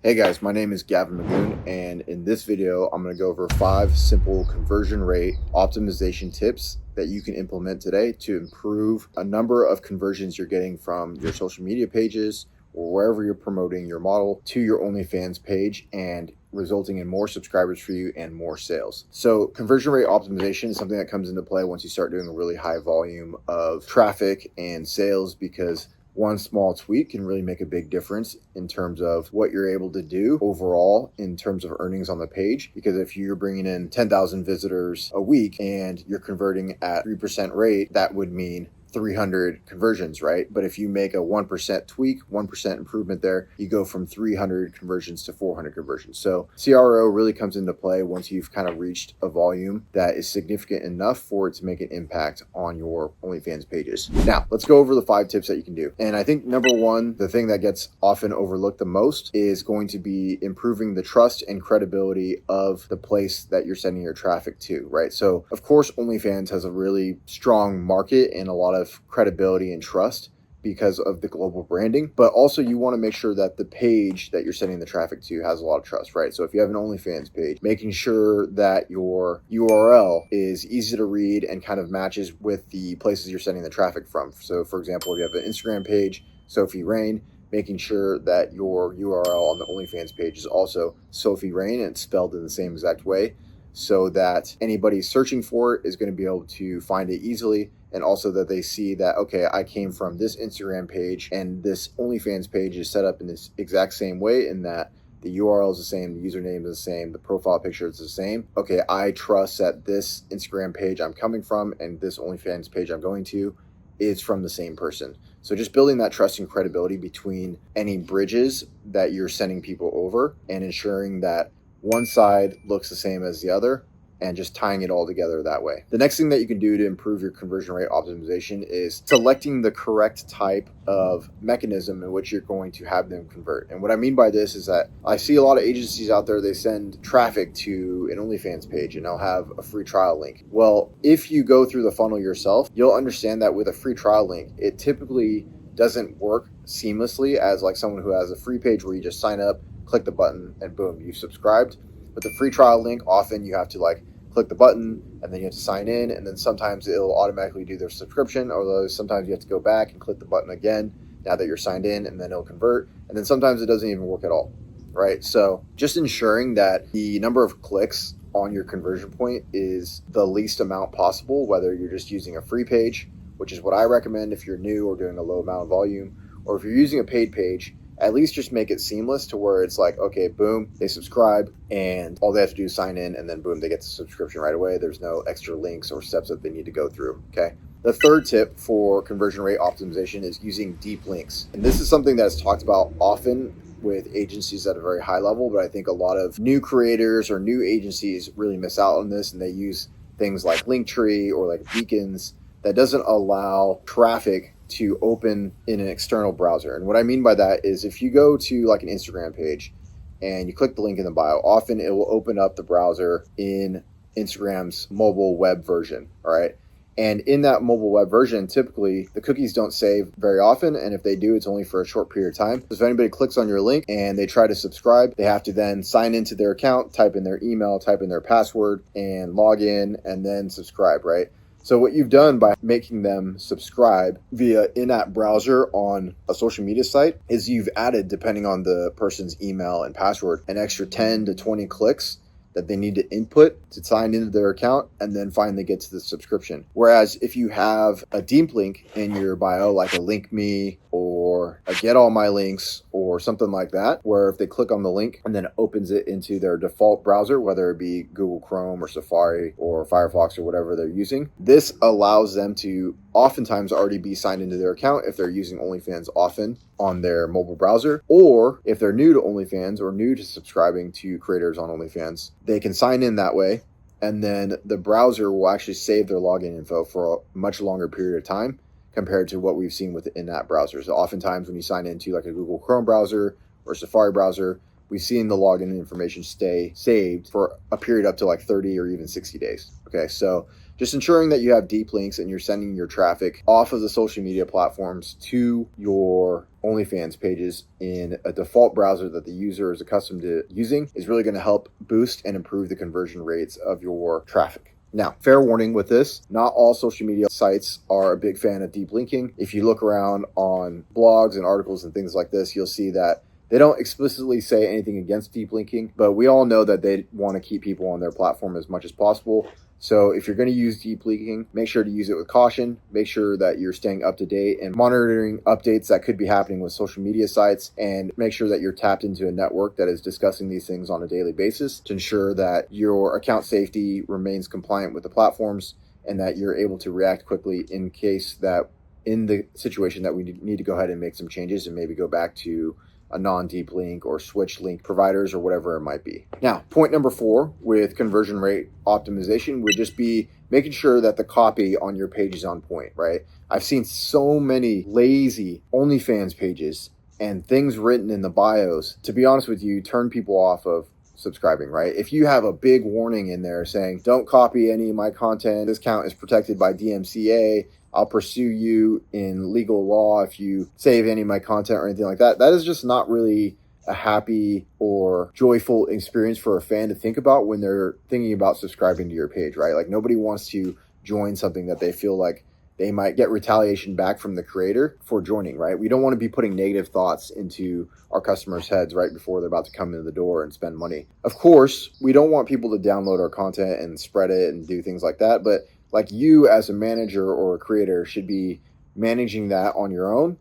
Hey guys, my name is Gavin Magoon, and in this video, I'm going to go over 5 simple conversion rate optimization tips that you can implement today to improve a number of conversions you're getting from your social media pages or wherever you're promoting your model to your OnlyFans page, and resulting in more subscribers for you and more sales. So conversion rate optimization is something that comes into play once you start doing a really high volume of traffic and sales, because one small tweak can really make a big difference in terms of what you're able to do overall in terms of earnings on the page. Because if you're bringing in 10,000 visitors a week and you're converting at 3% rate, that would mean 300 conversions, right? But if you make a 1% tweak, 1% improvement there, you go from 300 conversions to 400 conversions. So CRO really comes into play once you've kind of reached a volume that is significant enough for it to make an impact on your OnlyFans pages. Now, let's go over the 5 tips that you can do. And I think number one, the thing that gets often overlooked the most is going to be improving the trust and credibility of the place that you're sending your traffic to, right? So of course, OnlyFans has a really strong market and a lot of credibility and trust because of the global branding, but also you want to make sure that the page that you're sending the traffic to has a lot of trust, right? So if you have an OnlyFans page, making sure that your URL is easy to read and kind of matches with the places you're sending the traffic from. So for example, if you have an Instagram page, Sophie Rain, making sure that your URL on the OnlyFans page is also Sophie Rain and it's spelled in the same exact way, so that anybody searching for it is going to be able to find it easily. And also that they see that, okay, I came from this Instagram page and this OnlyFans page is set up in this exact same way, in that the URL is the same, the username is the same, the profile picture is the same. Okay, I trust that this Instagram page I'm coming from and this OnlyFans page I'm going to is from the same person. So just building that trust and credibility between any bridges that you're sending people over, and ensuring that one side looks the same as the other, and just tying it all together that way. The next thing that you can do to improve your conversion rate optimization is selecting the correct type of mechanism in which you're going to have them convert. And what I mean by this is that I see a lot of agencies out there, they send traffic to an OnlyFans page and they'll have a free trial link. Well, if you go through the funnel yourself, you'll understand that with a free trial link, it typically doesn't work seamlessly as like someone who has a free page where you just sign up, click the button, and boom, you've subscribed. With the free trial link, often you have to like click the button and then you have to sign in, and then sometimes it'll automatically do their subscription, although sometimes you have to go back and click the button again now that you're signed in, and then it'll convert. And then sometimes it doesn't even work at all, right? So just ensuring that the number of clicks on your conversion point is the least amount possible, whether you're just using a free page, which is what I recommend if you're new or doing a low amount of volume, or if you're using a paid page, at least just make it seamless to where it's like, okay, boom, they subscribe and all they have to do is sign in, and then boom, they get the subscription right away. There's no extra links or steps that they need to go through, okay? The third tip for conversion rate optimization is using deep links. And this is something that's talked about often with agencies at a very high level, but I think a lot of new creators or new agencies really miss out on this, and they use things like Linktree or like beacons that doesn't allow traffic to open in an external browser. And what I mean by that is if you go to like an Instagram page and you click the link in the bio, often it will open up the browser in Instagram's mobile web version, all right? And in that mobile web version, typically the cookies don't save very often, and if they do, it's only for a short period of time. So if anybody clicks on your link and they try to subscribe, they have to then sign into their account, type in their email, type in their password, and log in, and then subscribe, right? So what you've done by making them subscribe via in-app browser on a social media site is you've added, depending on the person's email and password, an extra 10 to 20 clicks that they need to input to sign into their account and then finally get to the subscription. Whereas if you have a deep link in your bio, like a link me or a get all my links or something like that, where if they click on the link and then it opens it into their default browser, whether it be Google Chrome or Safari or Firefox or whatever they're using, this allows them to oftentimes already be signed into their account if they're using OnlyFans often on their mobile browser, or if they're new to OnlyFans or new to subscribing to creators on OnlyFans, they can sign in that way, and then the browser will actually save their login info for a much longer period of time compared to what we've seen with the in-app browsers. So oftentimes when you sign into like a Google Chrome browser or Safari browser, we've seen the login information stay saved for a period up to like 30 or even 60 days. Okay, so just ensuring that you have deep links and you're sending your traffic off of the social media platforms to your OnlyFans pages in a default browser that the user is accustomed to using is really going to help boost and improve the conversion rates of your traffic. Now, fair warning with this, not all social media sites are a big fan of deep linking. If you look around on blogs and articles and things like this, you'll see that they don't explicitly say anything against deep linking, but we all know that they want to keep people on their platform as much as possible. So if you're going to use deep linking, make sure to use it with caution. Make sure that you're staying up to date and monitoring updates that could be happening with social media sites, and make sure that you're tapped into a network that is discussing these things on a daily basis to ensure that your account safety remains compliant with the platforms and that you're able to react quickly in case that in the situation that we need to go ahead and make some changes and maybe go back to a non-deep link or switch link providers or whatever it might be. Now, point number 4 with conversion rate optimization would just be making sure that the copy on your page is on point, right? I've seen so many lazy OnlyFans pages and things written in the bios, to be honest with you, turn people off of subscribing, right? If you have a big warning in there saying, don't copy any of my content, this account is protected by DMCA, I'll pursue you in legal law if you save any of my content or anything like that, that is just not really a happy or joyful experience for a fan to think about when they're thinking about subscribing to your page, right? Like, nobody wants to join something that they feel like they might get retaliation back from the creator for joining, right? We don't want to be putting negative thoughts into our customers' heads right before they're about to come in the door and spend money. Of course, we don't want people to download our content and spread it and do things like that, but like, you as a manager or a creator should be managing that on your own,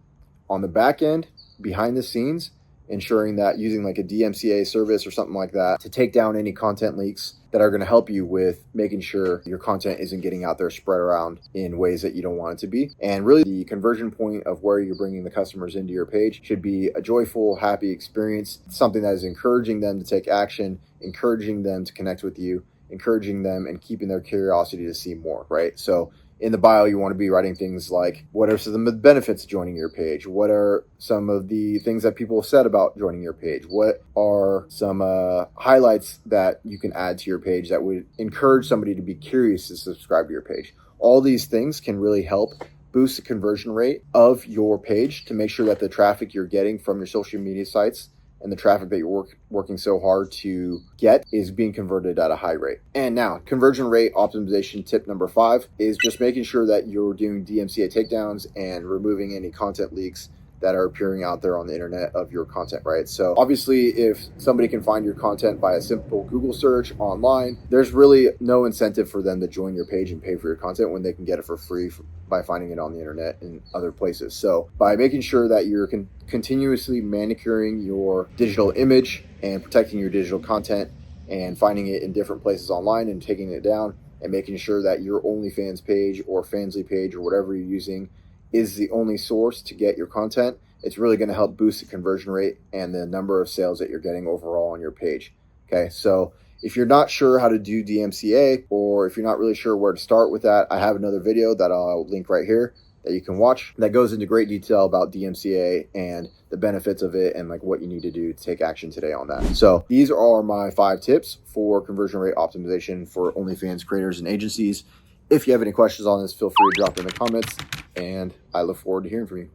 on the back end, behind the scenes, ensuring that using like a DMCA service or something like that to take down any content leaks that are going to help you with making sure your content isn't getting out there spread around in ways that you don't want it to be. And really, the conversion point of where you're bringing the customers into your page should be a joyful, happy experience, something that is encouraging them to take action, encouraging them to connect with you, encouraging them and keeping their curiosity to see more, right? So in the bio, you want to be writing things like, what are some of the benefits of joining your page? What are some of the things that people have said about joining your page? What are some highlights that you can add to your page that would encourage somebody to be curious to subscribe to your page? All these things can really help boost the conversion rate of your page to make sure that the traffic you're getting from your social media sites and the traffic that you're working so hard to get is being converted at a high rate. And now, conversion rate optimization tip number 5 is just making sure that you're doing DMCA takedowns and removing any content leaks that are appearing out there on the internet of your content, right? So obviously, if somebody can find your content by a simple Google search online, there's really no incentive for them to join your page and pay for your content when they can get it for free by finding it on the internet and other places. So by making sure that you're continuously manicuring your digital image and protecting your digital content and finding it in different places online and taking it down and making sure that your OnlyFans page or Fansly page or whatever you're using is the only source to get your content, it's really going to help boost the conversion rate and the number of sales that you're getting overall on your page. Okay, so if you're not sure how to do DMCA, or if you're not really sure where to start with that, I have another video that I'll link right here that you can watch that goes into great detail about DMCA and the benefits of it and like what you need to do to take action today on that. So these are my 5 tips for conversion rate optimization for OnlyFans creators and agencies. If you have any questions on this, feel free to drop in the comments, and I look forward to hearing from you.